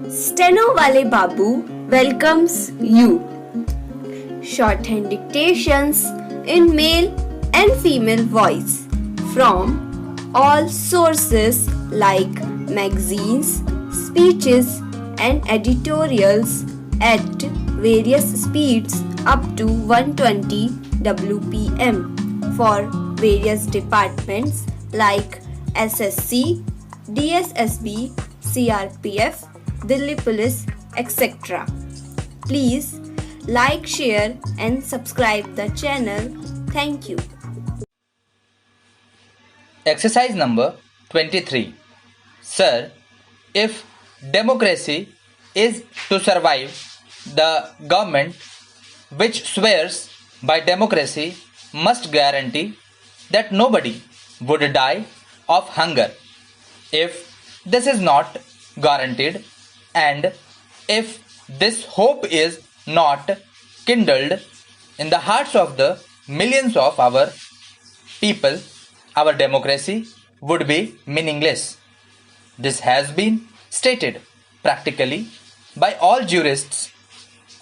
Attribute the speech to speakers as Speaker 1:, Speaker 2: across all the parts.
Speaker 1: Stenowalebabu welcomes you. Shorthand dictations in male and female voice from all sources like magazines, speeches, and editorials at various speeds up to 120 WPM for various departments like SSC, DSSSB, CRPF, Delhi Police, etc. Please like, share and subscribe the channel. Thank you.
Speaker 2: Exercise number 23. Sir, if democracy is to survive, the government which swears by democracy must guarantee that nobody would die of hunger. If this is not guaranteed, and if this hope is not kindled in the hearts of the millions of our people, our democracy would be meaningless. This has been stated practically by all jurists,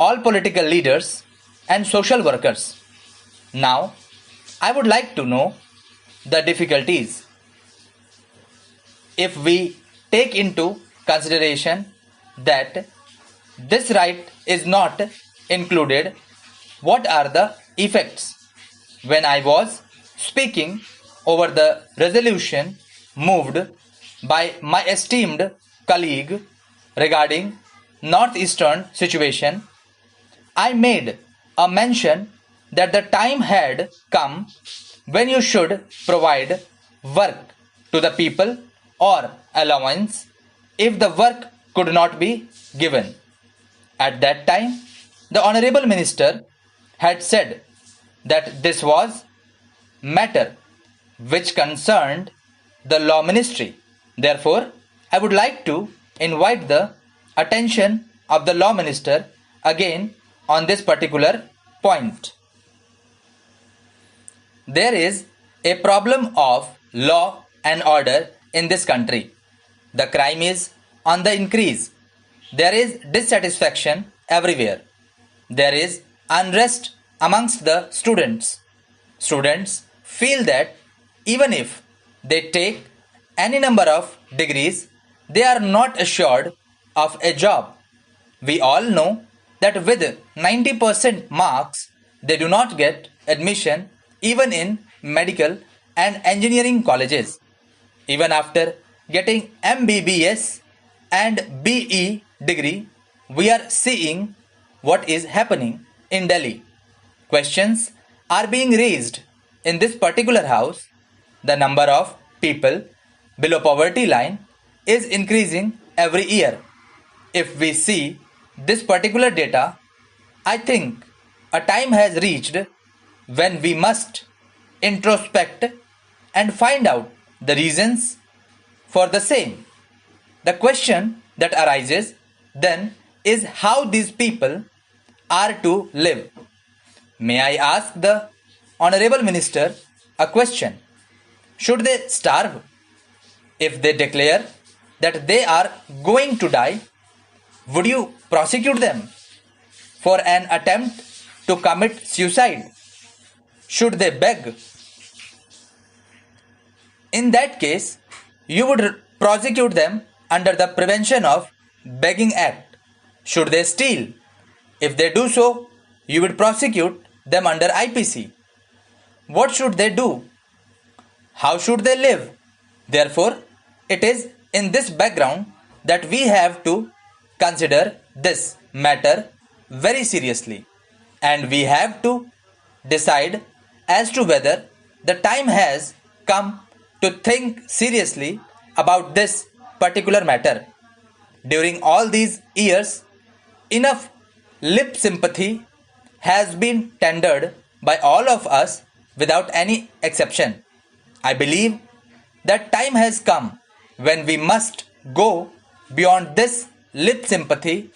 Speaker 2: all political leaders and social workers. Now, I would like to know the difficulties. If we take into consideration that this right is not included, what are the effects? When I was speaking over the resolution moved by my esteemed colleague regarding northeastern situation, I made a mention that the time had come when you should provide work to the people or allowance if the work could not be given. At that time, the Honorable Minister had said that this was matter which concerned the Law Ministry. Therefore, I would like to invite the attention of the Law Minister again on this particular point. There is a problem of law and order in this country. The crime is on the increase. There is dissatisfaction everywhere. There is unrest amongst the students. Students feel that even if they take any number of degrees, they are not assured of a job. We all know that with 90% marks, they do not get admission even in medical and engineering colleges. Even after getting MBBS and BE degree, we are seeing what is happening in Delhi. Questions are being raised in this particular house. The number of people below poverty line is increasing every year. If we see this particular data, I think a time has reached when we must introspect and find out the reasons for the same. The question that arises then is how these people are to live. May I ask the Honorable Minister a question? Should they starve? If they declare that they are going to die, would you prosecute them for an attempt to commit suicide? Should they beg? In that case, you would prosecute them under the Prevention of Begging Act. Should they steal? If they do so, you would prosecute them under IPC. What should they do? How should they live? Therefore, it is in this background that we have to consider this matter very seriously, and we have to decide as to whether the time has come to think seriously about this particular matter. During all these years, enough lip sympathy has been tendered by all of us without any exception. I believe that time has come when we must go beyond this lip sympathy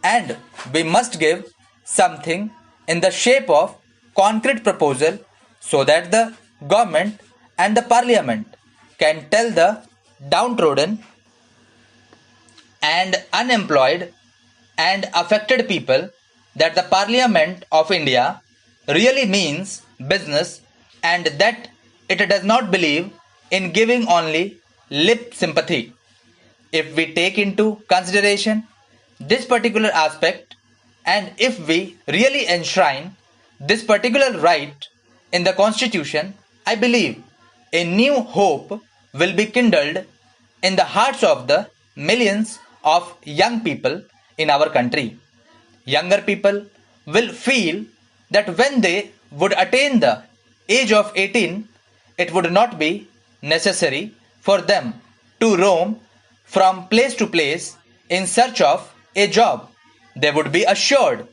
Speaker 2: and we must give something in the shape of concrete proposal so that the government and the parliament can tell the downtrodden and unemployed and affected people that the Parliament of India really means business and that it does not believe in giving only lip sympathy. If we take into consideration this particular aspect and if we really enshrine this particular right in the Constitution, I believe a new hope will be kindled in the hearts of the millions of young people in our country. Younger people will feel that when they would attain the age of 18, it would not be necessary for them to roam from place to place in search of a job. They would be assured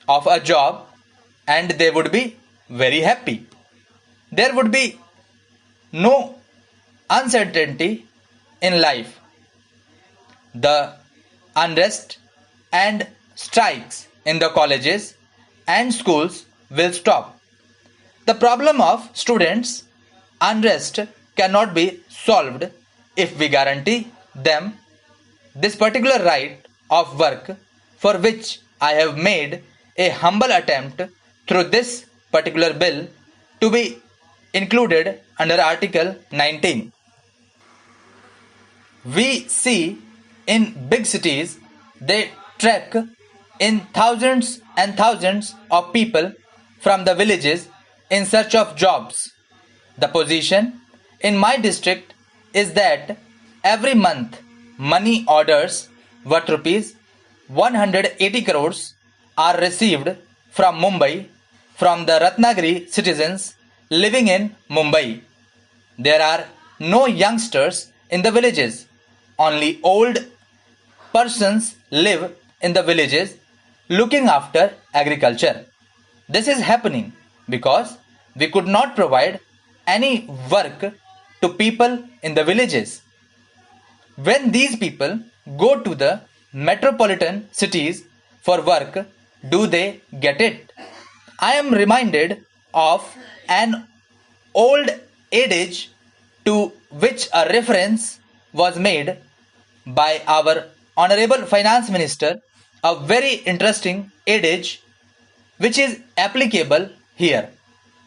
Speaker 2: of a job and they would be very happy. There would be no uncertainty in life. The unrest and strikes in the colleges and schools will stop. The problem of students' unrest cannot be solved if we guarantee them this particular right of work, for which I have made a humble attempt through this particular bill to be included under Article 19. We see in big cities they trek in thousands and thousands of people from the villages in search of jobs. The position in my district is that every month money orders worth rupees 180 crores are received from Mumbai from the Ratnagiri citizens living in Mumbai. There are no youngsters in the villages. Only old persons live in the villages looking after agriculture. This is happening because we could not provide any work to people in the villages. When these people go to the metropolitan cities for work, do they get it? I am reminded of an old adage to which a reference was made by our Honorable Finance Minister, a very interesting adage which is applicable here.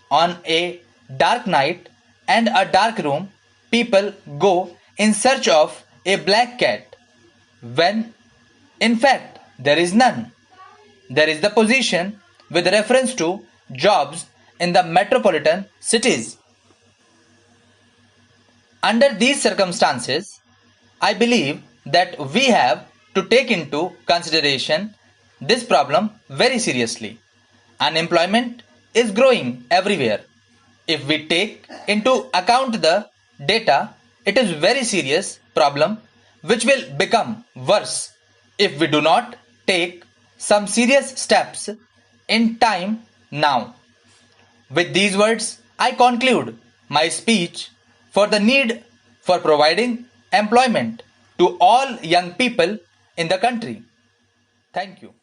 Speaker 2: On a dark night and a dark room, people go in search of a black cat, when in fact there is none. There is the position with reference to jobs in the metropolitan cities. Under these circumstances, I believe that we have to take into consideration this problem very seriously. Unemployment is growing everywhere. If we take into account the data, it is very serious problem which will become worse if we do not take some serious steps in time now. With these words, I conclude my speech for the need for providing employment to all young people in the country. Thank you.